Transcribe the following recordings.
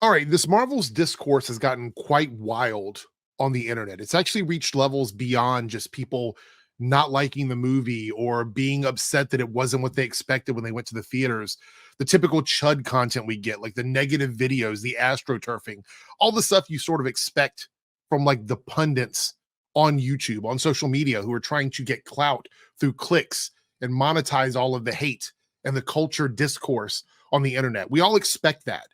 All right, this Marvel's discourse has gotten quite wild on the internet. It's actually reached levels beyond just people not liking the movie or being upset that it wasn't what they expected when they went to the theaters. The typical chud content we get, like the negative videos, the astroturfing, all the stuff you sort of expect from like the pundits on YouTube, on social media, who are trying to get clout through clicks and monetize all of the hate and the culture discourse on the internet. We all expect that,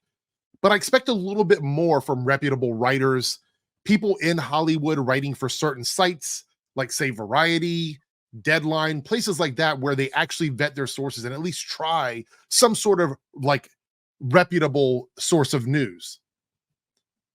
but I expect a little bit more from reputable writers, people in Hollywood writing for certain sites like, say, Variety, Deadline, places like that, where they actually vet their sources and at least try some sort of like reputable source of news.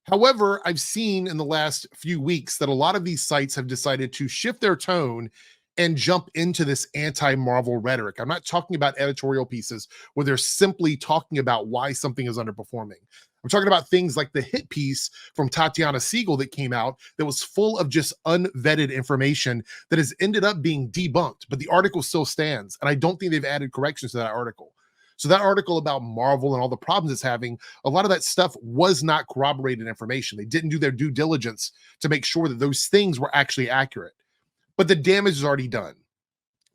However, I've seen in the last few weeks that a lot of these sites have decided to shift their tone and jump into this anti-Marvel rhetoric. I'm not talking about editorial pieces where they're simply talking about why something is underperforming. I'm talking about things like the hit piece from Tatiana Siegel that came out that was full of just unvetted information that has ended up being debunked, but the article still stands. And I don't think they've added corrections to that article. So that article about Marvel and all the problems it's having, a lot of that stuff was not corroborated information. They didn't do their due diligence to make sure that those things were actually accurate. But the damage is already done.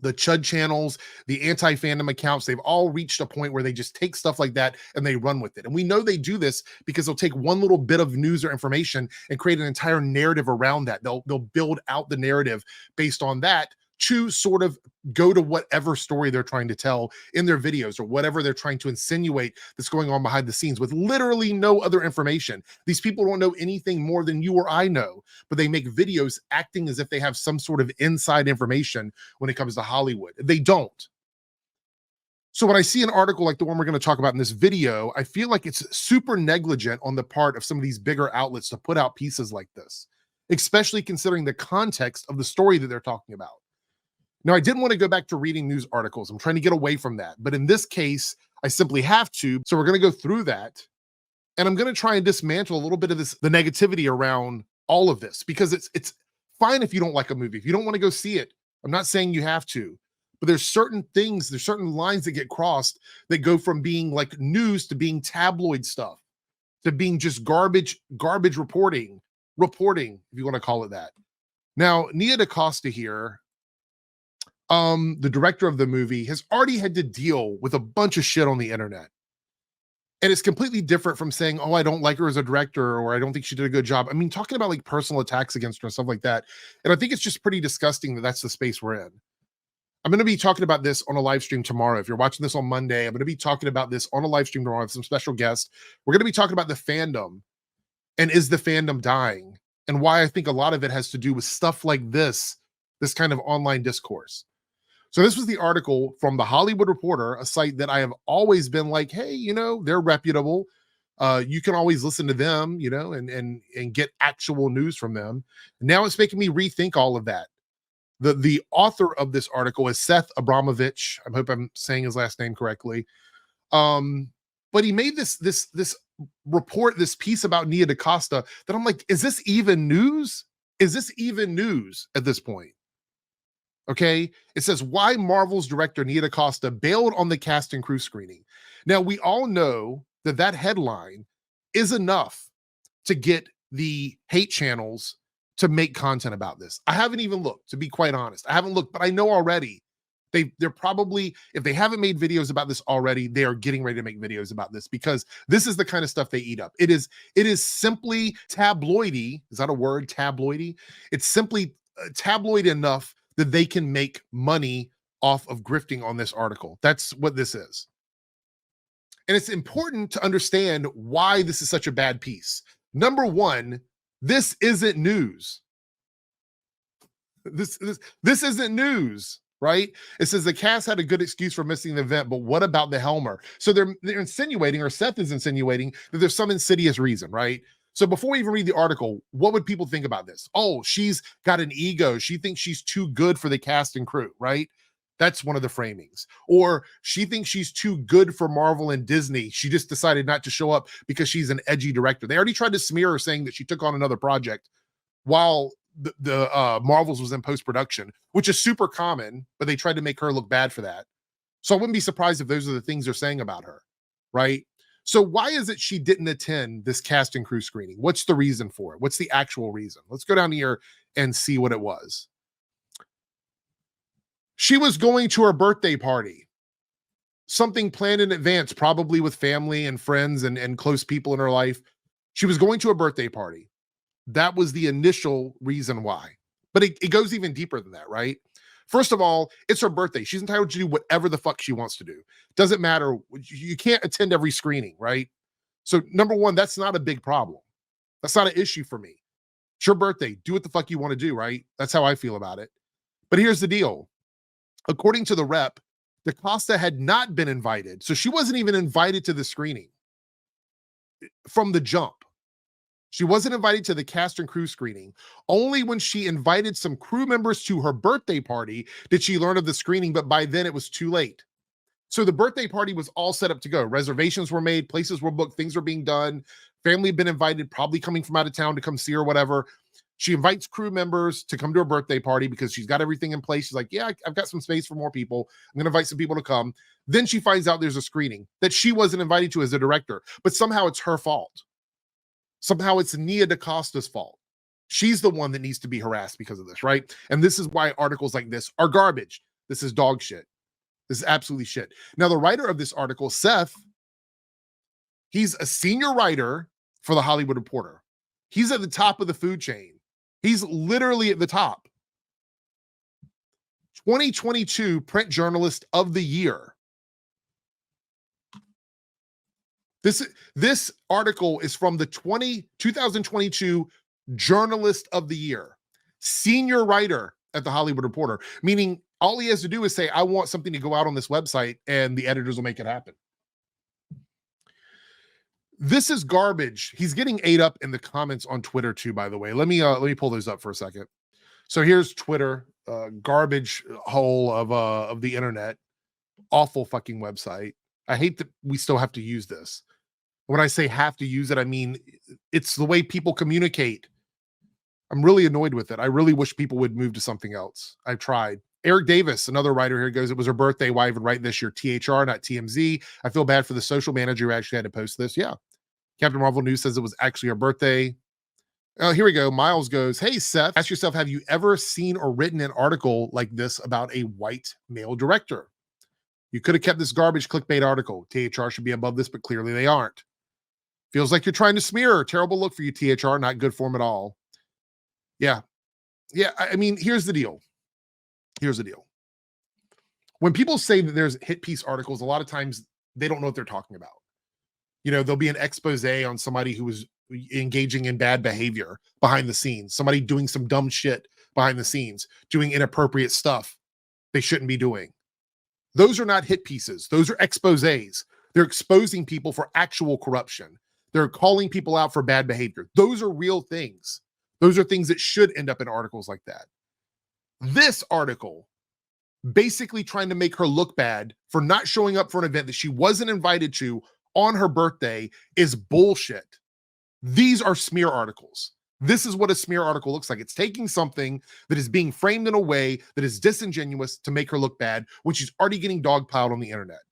The chud channels, the anti-fandom accounts, they've all reached a point where they just take stuff like that and they run with it. And we know they do this because they'll take one little bit of news or information and create an entire narrative around that. They'll build out the narrative based on that to sort of go to whatever story they're trying to tell in their videos or whatever they're trying to insinuate that's going on behind the scenes with literally no other information. These people don't know anything more than you or I know, but they make videos acting as if they have some sort of inside information when it comes to Hollywood. They don't. So when I see an article like the one we're going to talk about in this video, I feel like it's super negligent on the part of some of these bigger outlets to put out pieces like this, especially considering the context of the story that they're talking about. Now, I didn't want to go back to reading news articles. I'm trying to get away from that. But in this case, I simply have to. So we're going to go through that. And I'm going to try and dismantle a little bit of the negativity around all of this, because it's fine if you don't like a movie. If you don't want to go see it, I'm not saying you have to. But there's certain things, there's certain lines that get crossed that go from being like news to being tabloid stuff, to being just garbage reporting, if you want to call it that. Now, Nia DaCosta here, the director of the movie, has already had to deal with a bunch of shit on the internet. And it's completely different from saying, oh, I don't like her as a director, or I don't think she did a good job. I mean, talking about like personal attacks against her and stuff like that. And I think it's just pretty disgusting that that's the space we're in. I'm going to be talking about this on a live stream tomorrow. If you're watching this on Monday, I'm going to be talking about this on a live stream tomorrow with some special guests. We're going to be talking about the fandom and is the fandom dying, and why I think a lot of it has to do with stuff like this kind of online discourse. So this was the article from The Hollywood Reporter, a site that I have always been like, hey, you know, they're reputable. You can always listen to them, you know, and get actual news from them. And now it's making me rethink all of that. The author of this article is Seth Abramovich. I hope I'm saying his last name correctly. But he made this report, this piece about Nia DaCosta that I'm like, is this even news? Is this even news at this point? Okay, it says why Marvel's director Nia DaCosta bailed on the cast and crew screening. Now, we all know that that headline is enough to get the hate channels to make content about this. I haven't even looked, to be quite honest. I haven't looked, but I know already they're probably, if they haven't made videos about this already, they are getting ready to make videos about this, because this is the kind of stuff they eat up. It is simply tabloidy. Is that a word? Tabloidy? It's simply tabloid enough that they can make money off of grifting on this article. That's what this is. And it's important to understand why this is such a bad piece. Number one, this isn't news. This isn't news, right? It says the cast had a good excuse for missing the event, but what about the Helmer? So they're insinuating, or Seth is insinuating, that there's some insidious reason, right? So before we even read the article, what would people think about this? Oh, she's got an ego. She thinks she's too good for the cast and crew, right? That's one of the framings. Or she thinks she's too good for Marvel and Disney. She just decided not to show up because she's an edgy director. They already tried to smear her, saying that she took on another project while the Marvels was in post-production, which is super common, but they tried to make her look bad for that. So I wouldn't be surprised if those are the things they're saying about her, right? So why is it she didn't attend this cast and crew screening? What's the reason for it? What's the actual reason? Let's go down here and see what it was. She was going to her birthday party, something planned in advance, probably with family and friends and close people in her life. She was going to a birthday party. That was the initial reason why. But it goes even deeper than that, right? First of all, it's her birthday. She's entitled to do whatever the fuck she wants to do. Doesn't matter. You can't attend every screening, right? So number one, that's not a big problem. That's not an issue for me. It's your birthday. Do what the fuck you want to do, right? That's how I feel about it. But here's the deal. According to the rep, DaCosta had not been invited. So she wasn't even invited to the screening from the jump. She wasn't invited to the cast and crew screening. Only when she invited some crew members to her birthday party did she learn of the screening, but by then it was too late. So the birthday party was all set up to go. Reservations were made, places were booked, things were being done. Family had been invited, probably coming from out of town to come see her, whatever. She invites crew members to come to her birthday party because she's got everything in place. She's like, yeah, I've got some space for more people. I'm going to invite some people to come. Then she finds out there's a screening that she wasn't invited to as a director, but somehow it's her fault. Somehow it's Nia DaCosta's fault. She's the one that needs to be harassed because of this, right? And this is why articles like this are garbage. This is dog shit. This is absolutely shit. Now, the writer of this article, Seth, he's a senior writer for The Hollywood Reporter. He's at the top of the food chain. He's literally at the top. 2022 Print Journalist of the Year. This article is from the 2022 Journalist of the Year, senior writer at The Hollywood Reporter, meaning all he has to do is say, I want something to go out on this website, and the editors will make it happen. This is garbage. He's getting ate up in the comments on Twitter too, by the way. Let me pull those up for a second. So here's Twitter, garbage hole of the internet, awful fucking website. I hate that we still have to use this. When I say have to use it, I mean, it's the way people communicate. I'm really annoyed with it. I really wish people would move to something else. I've tried. Eric Davis, another writer here, goes, it was her birthday. Why even write this year? THR, not TMZ. I feel bad for the social manager who actually had to post this. Yeah. Captain Marvel News says it was actually her birthday. Oh, here we go. Miles goes, hey, Seth, ask yourself, have you ever seen or written an article like this about a white male director? You could have kept this garbage clickbait article. THR should be above this, but clearly they aren't. Feels like you're trying to smear her. Terrible look for you, THR. Not good form at all. Yeah. Yeah. I mean, here's the deal. Here's the deal. When people say that there's hit piece articles, a lot of times they don't know what they're talking about. You know, there'll be an expose on somebody who was engaging in bad behavior behind the scenes, somebody doing some dumb shit behind the scenes, doing inappropriate stuff they shouldn't be doing. Those are not hit pieces. Those are exposés. They're exposing people for actual corruption. They're calling people out for bad behavior. Those are real things. Those are things that should end up in articles like that. This article, basically trying to make her look bad for not showing up for an event that she wasn't invited to on her birthday, is bullshit. These are smear articles. This is what a smear article looks like. It's taking something that is being framed in a way that is disingenuous to make her look bad when she's already getting dogpiled on the internet.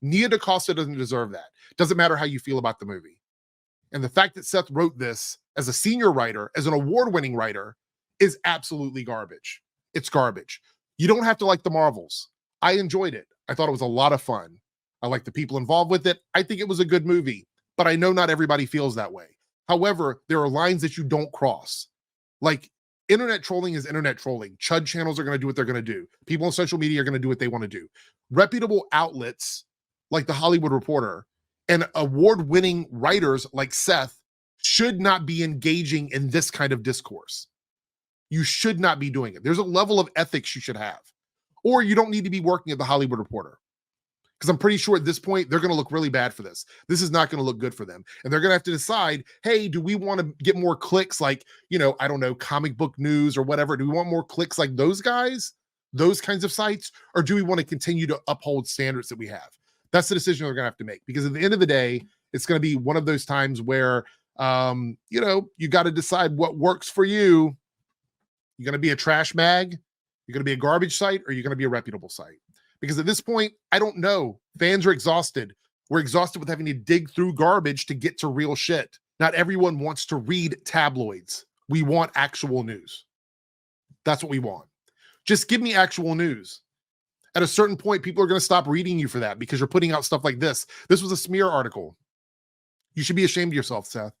Nia DaCosta doesn't deserve that. Doesn't matter how you feel about the movie. And the fact that Seth wrote this as a senior writer, as an award-winning writer, is absolutely garbage. It's garbage. You don't have to like the Marvels. I enjoyed it. I thought it was a lot of fun. I like the people involved with it. I think it was a good movie, but I know not everybody feels that way. However, there are lines that you don't cross. Like, internet trolling is internet trolling. Chud channels are going to do what they're going to do. People on social media are going to do what they want to do. Reputable outlets like The Hollywood Reporter and award-winning writers like Seth should not be engaging in this kind of discourse. You should not be doing it. There's a level of ethics you should have. Or you don't need to be working at The Hollywood Reporter. Because I'm pretty sure at this point, they're going to look really bad for this. This is not going to look good for them. And they're going to have to decide, hey, do we want to get more clicks like, you know, I don't know, Comic Book News or whatever? Do we want more clicks like those guys, those kinds of sites? Or do we want to continue to uphold standards that we have? That's the decision they're going to have to make. Because at the end of the day, it's going to be one of those times where, you know, you got to decide what works for you. You're going to be a trash mag, you're going to be a garbage site, or you're going to be a reputable site. Because at this point, I don't know. Fans are exhausted. We're exhausted with having to dig through garbage to get to real shit. Not everyone wants to read tabloids. We want actual news. That's what we want. Just give me actual news. At a certain point, people are going to stop reading you for that because you're putting out stuff like this. This was a smear article. You should be ashamed of yourself, Seth.